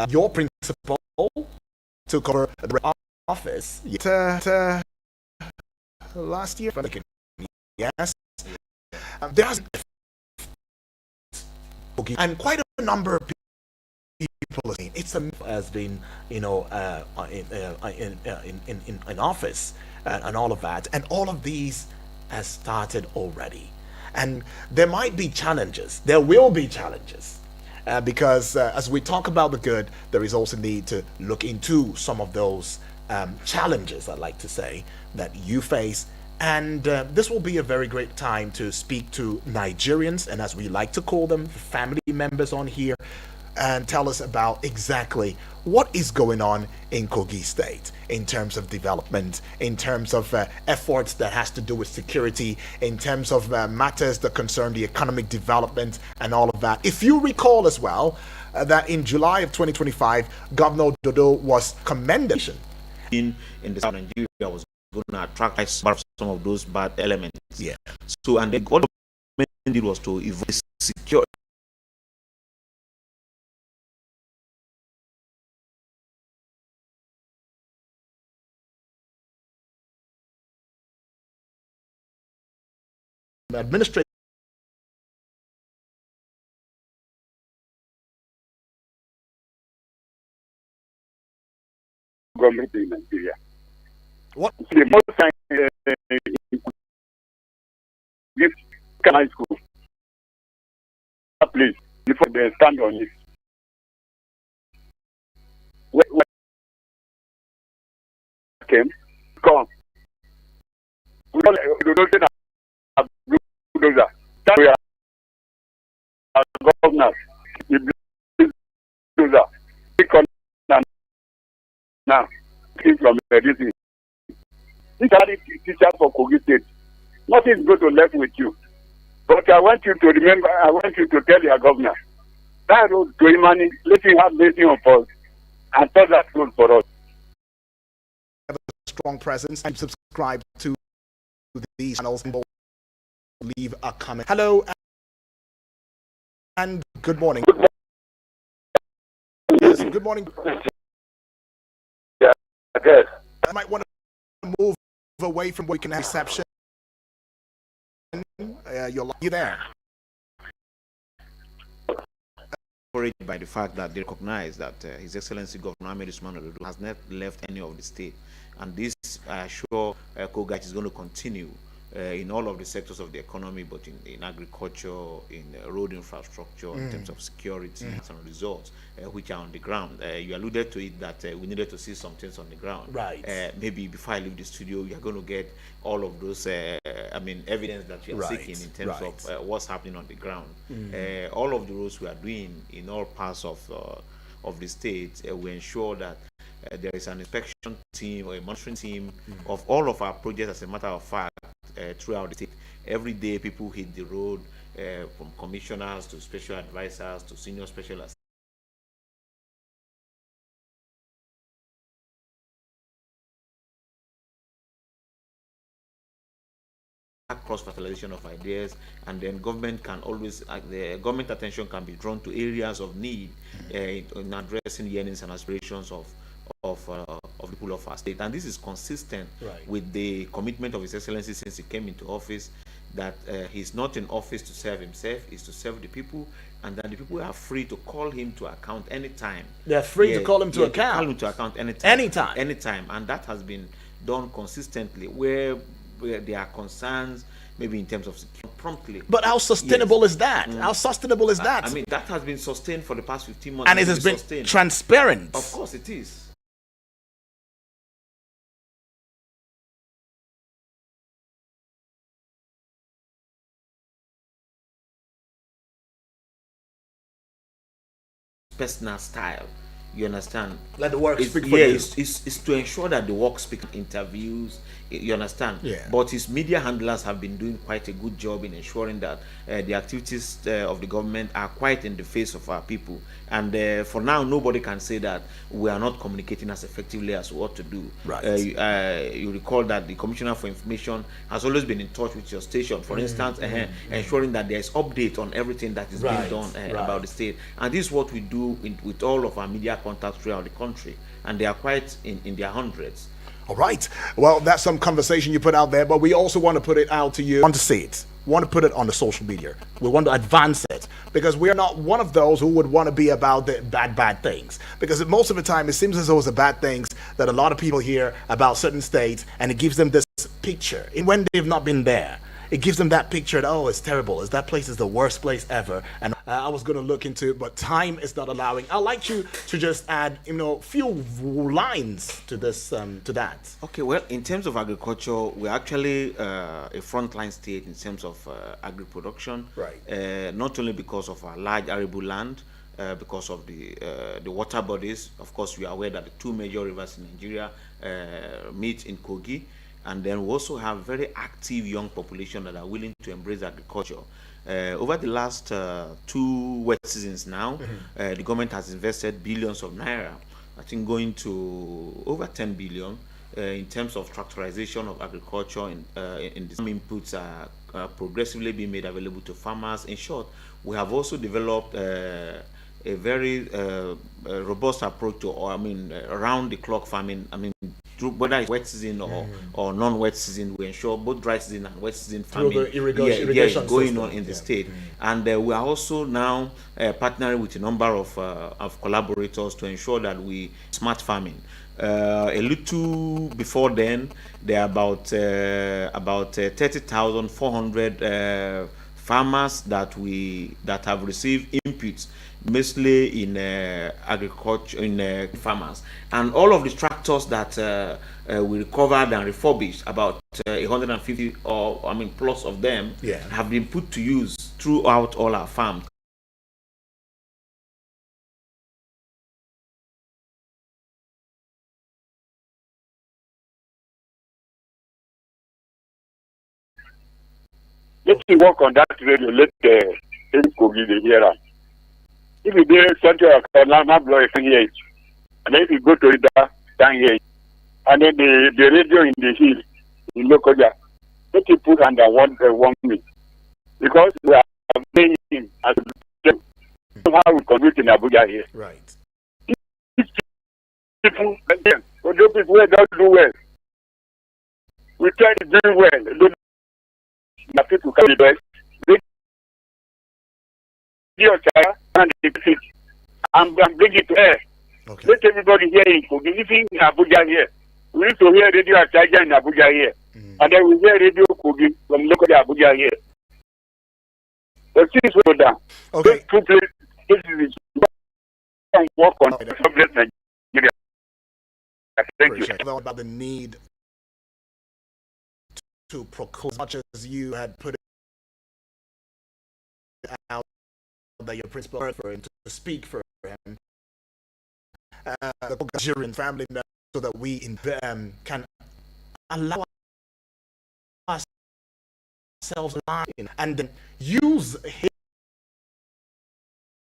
Your principal took over the office last year. Yes, there's and quite a number of people. It's has been, in office and all of that, and all of these has started already, and there might be challenges. There will be challenges. Because as we talk about the good, there is also need to look into some of those challenges, I'd like to say, that you face. And this will be a very great time to speak to Nigerians, and as we like to call them, family members on here, and tell us about exactly what is going on in Kogi State in terms of development, in terms of efforts that has to do with security, in terms of matters that concern the economic development and all of that. If you recall as well, that in July of 2025, Governor Ododo was commended in the south of Nigeria was going to attract some of those bad elements. Yeah. So, and then what the government did was to evoke secure administration. Government in Nigeria. What the most time this high school, please, before they stand on it. When came, come. We don't say that bulldozer. That we are governors. The bulldozer. Now, from this these are the teachers for Kogi State. Nothing is going to left with you. But I want you to remember, I want you to tell your governor, that road to Imani, let him have mercy on us and tell that road for us. Have a strong presence and subscribe to these channels and leave a comment. Hello and good morning. Yes, good morning. Yeah, I guess. I might want to move away from where we can have reception. You're there. By the fact that they recognize that His Excellency Governor Ahmed Usman Ododo has not left any of the state, and this I assure Kogi is going to continue in all of the sectors of the economy, but in agriculture, in road infrastructure, in terms of security and results which are on the ground. You alluded to it that we needed to see some things on the ground. Right. Maybe before I leave the studio, you're going to get all of those, evidence that you're seeking in terms of what's happening on the ground. All of the roads we are doing in all parts of the state, we ensure that there is an inspection team or a monitoring team of all of our projects. As a matter of fact, throughout the state, every day people hit the road, from commissioners to special advisors to senior special assistants. Cross-fertilization of ideas, and then government can always the government attention can be drawn to areas of need in addressing yearnings and aspirations of the people of our state. And this is consistent with the commitment of His Excellency since he came into office, that he's not in office to serve himself, is to serve the people, and that the people are free to call him to account anytime. They're free to call him to account. Call him to account anytime, and that has been done consistently where there are concerns, maybe in terms of security, promptly. But how sustainable is that? How sustainable is that? I mean, that has been sustained for the past 15 months. And it has been transparent. Of course it is. Personal style. You understand? Let the work speak for yeah, you. It's to ensure that the work speak interviews. You understand? Yeah. But his media handlers have been doing quite a good job in ensuring that the activities of the government are quite in the face of our people. And for now, nobody can say that we are not communicating as effectively as we ought to do. Right. You recall that the Commissioner for Information has always been in touch with your station, for instance, ensuring that there is update on everything that is being done about the state. And this is what we do with all of our media contacts throughout the country, and they are quite in their hundreds. All right. Well, that's some conversation you put out there, but we also want to put it out to you. We want to see it. We want to put it on the social media. We want to advance it because we are not one of those who would want to be about the bad things. Because most of the time, it seems as though it's the bad things that a lot of people hear about certain states, and it gives them this picture. And when they've not been there, it gives them that picture that, oh, it's terrible. That place is the worst place ever. And I was going to look into it, but time is not allowing. I'd like you to just add, few lines to this, to that. Okay, well, in terms of agriculture, we're actually a frontline state in terms of agri-production. Right. Not only because of our large arable land, because of the water bodies. Of course, we are aware that the two major rivers in Nigeria meet in Kogi. And then we also have very active young population that are willing to embrace agriculture. Over the last 2 wet seasons now, the government has invested billions of naira, I think going to over 10 billion in terms of tractorization of agriculture. In some inputs are progressively being made available to farmers. In short, we have also developed a very robust approach to, around the clock farming. Whether it's wet season or non-wet season, we ensure both dry season and wet season farming irrigation going system on in the state. And we are also now partnering with a number of collaborators to ensure that we smart farming. A little before then, there are about 30,400 farmers that have received inputs, mostly in agriculture, in farmers, and all of the tractors that we recovered and refurbished, about 150 plus of them, have been put to use throughout all our farms. Let me work on that radio. Let Kogi the hear us. If you do Central Carolina, blow it here, and then if you go to it down here, and then the radio in the hill in Lokoja, let you put under one minute, because we are paying him as how we conduct in Abuja here. Right. People, those people who don't do well, we try to do well. The people can be best. Your child and bring it to air. Okay. Let everybody hear it. Even in Abuja here, we used to hear radio Achaja in Abuja here, and then we hear radio Kogi from local Abuja here. The things will go down. Okay. This is work on Nigeria. Thank you. About the need to proclaim, as much as you had put it out, that your principal for him to speak for him, the Nigerian family members, so that we can allow ourselves in and then use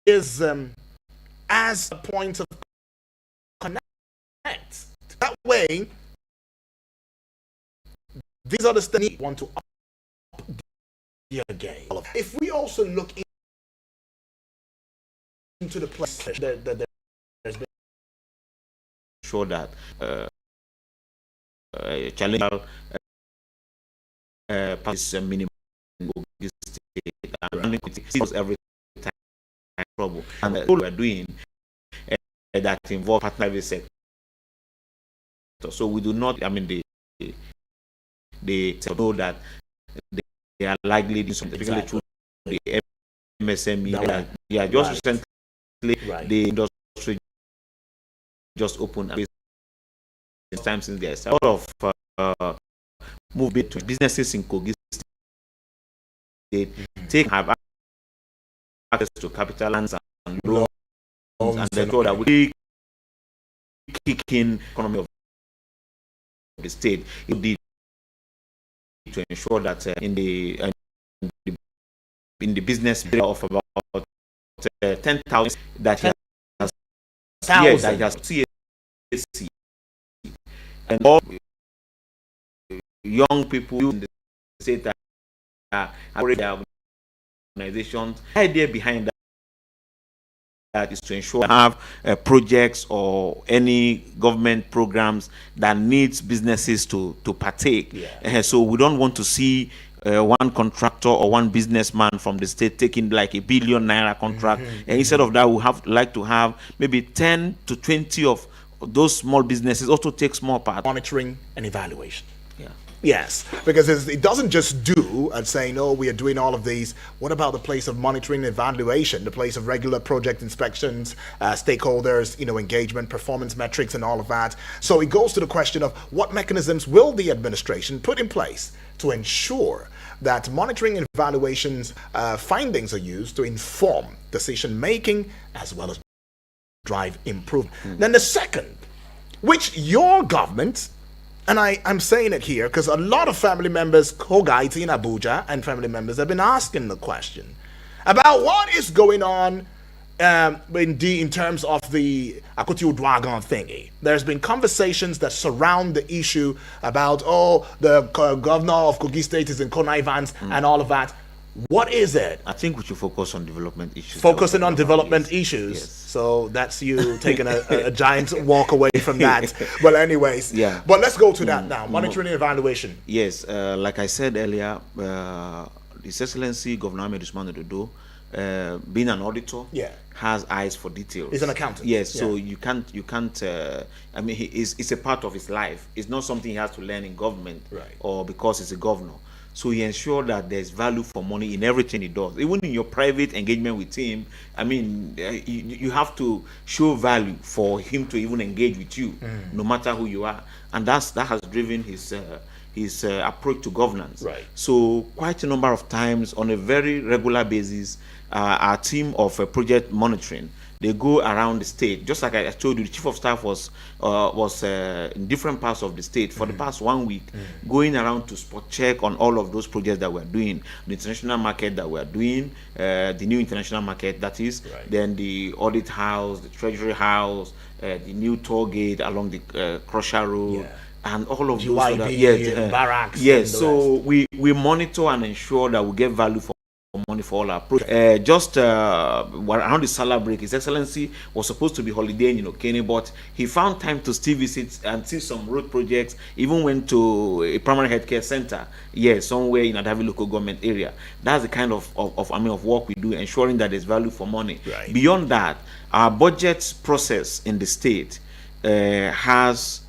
his as a point of connect. That way, these are the things we want to up the game. If we also look into the place that there's been sure that challenge is minimum every time trouble, and what we are doing that involve partner sector. So we do not, they know that they are likely to particularly through the MSME. Recently the industry just opened this time since there's a lot of movement to businesses in Kogi State have access to capital lands and loans, and they thought that we kick in economy of the state. It did to ensure that in the business of about 10,000 that he has, yes, that he has CAC, and all young people in the state that are organizations. The idea behind that is to ensure have projects or any government programs that needs businesses to partake. So we don't want to see one contractor or one businessman from the state taking like £1 billion contract. And instead of that, we have like to have maybe 10 to 20 of those small businesses also take small part. Monitoring and evaluation. Yes, because it doesn't just do and saying, oh, we are doing all of these. What about the place of monitoring and evaluation, the place of regular project inspections, stakeholders, engagement, performance metrics, and all of that? So it goes to the question of what mechanisms will the administration put in place to ensure that monitoring and evaluations findings are used to inform decision making as well as drive improvement. Then the second, which your government, and I'm saying it here because a lot of family members, Kogi in Abuja, and family members have been asking the question about what is going on in terms of the Akuti Dragon thingy. There's been conversations that surround the issue about, the governor of Kogi State is in connivance and all of that. What is it? I think we should focus on development issues. Focusing on development issues. Yes. So that's you taking a giant walk away from that. Well, anyways. Yeah. But let's go to that now. Monitoring and evaluation. Yes. Like I said earlier, His Excellency Governor Ahmed Usman Ododo, being an auditor, has eyes for details. He's an accountant. Yes. So you can't. I mean, it's a part of his life. It's not something he has to learn in government, or because he's a governor. So he ensures that there's value for money in everything he does. Even in your private engagement with him, I mean, you have to show value for him to even engage with you, no matter who you are. And that has driven his approach to governance. So quite a number of times, on a very regular basis, our team of project monitoring, they go around the state. Just like I told you, the chief of staff was in different parts of the state for the past 1 week, going around to spot check on all of those projects that we're doing, the international market that we're doing, the new international market that is, then the audit house, the treasury house, the new toll gate along the Crusher Road. And all of those barracks. Yes, so we monitor and ensure that we get value for money for all our projects. Just around the Salah break, His Excellency was supposed to be holidaying in Okene, but he found time to still visit and see some road projects. Even went to a primary healthcare center, somewhere in Adavi local government area. That's the kind of work we do, ensuring that there's value for money. Beyond that, our budget process in the state have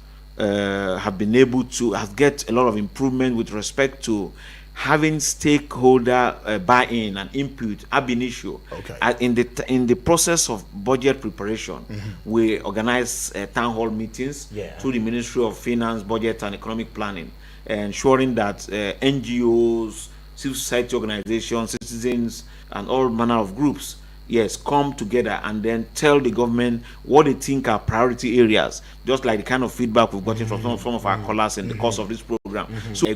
been able to get a lot of improvement with respect to having stakeholder buy-in and input ab initio. In the process of budget preparation, we organize town hall meetings through the Ministry of Finance, Budget and Economic Planning, ensuring that NGOs, civil society organizations, citizens, and all manner of groups come together and then tell the government what they think are priority areas, just like the kind of feedback we've gotten from some of our callers in the course of this program. So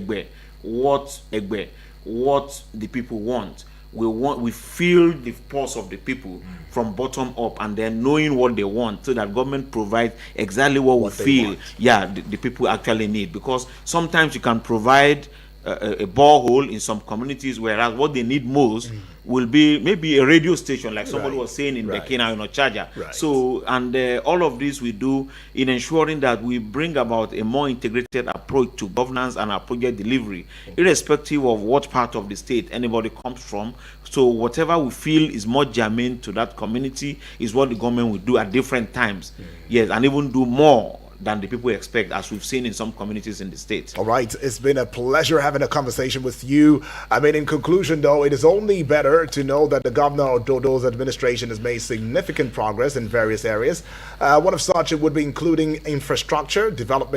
what the people want. We feel the pulse of the people from bottom up, and then knowing what they want, so that government provides exactly what we feel the people actually need. Because sometimes you can provide a borehole in some communities, whereas what they need most will be maybe a radio station, like somebody was saying in Bekina, Charger. So, and all of this we do in ensuring that we bring about a more integrated approach to governance and our project delivery, irrespective of what part of the state anybody comes from. So whatever we feel is more germane to that community is what the government will do at different times. And even do more than the people expect, as we've seen in some communities in the state. All right, it's been a pleasure having a conversation with you. I mean, in conclusion, though, it is only better to know that the Governor Ododo's administration has made significant progress in various areas. One of such, it would be including infrastructure, development